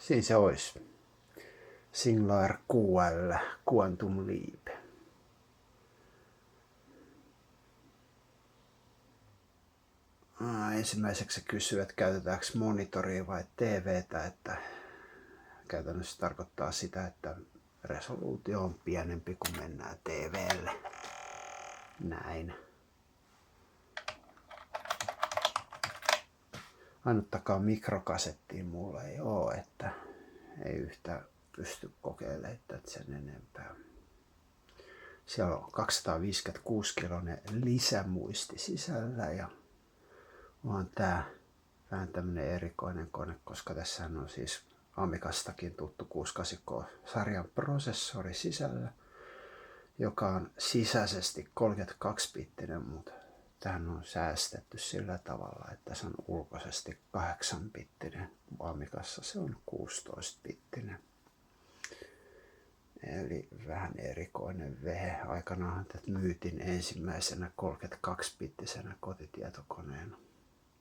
Siinä se olisi. Singlar QL Quantum Leap. Ensimmäiseksi se kysyy, että käytetäänkö monitoria vai TVtä, että käytännössä tarkoittaa sitä, että resoluutio on pienempi kun mennään TVlle. Näin. Ainuttakaan mikrokasettiin mulla ei ole, että ei yhtään pysty kokeilemaan sen enempää. Siellä on 256-kiloinen lisämuisti sisällä ja on tää vähän tämmönen erikoinen kone, koska tässä on siis Amigastakin tuttu 680-sarjan prosessori sisällä, joka on sisäisesti 32-bittinen, mutta tähän on säästetty sillä tavalla, että se on ulkoisesti 8-bittinen. Amigassa se on 16-bittinen. Eli vähän erikoinen vehe. Aikanaan tätä myytin ensimmäisenä 32-bittisenä kotitietokoneena.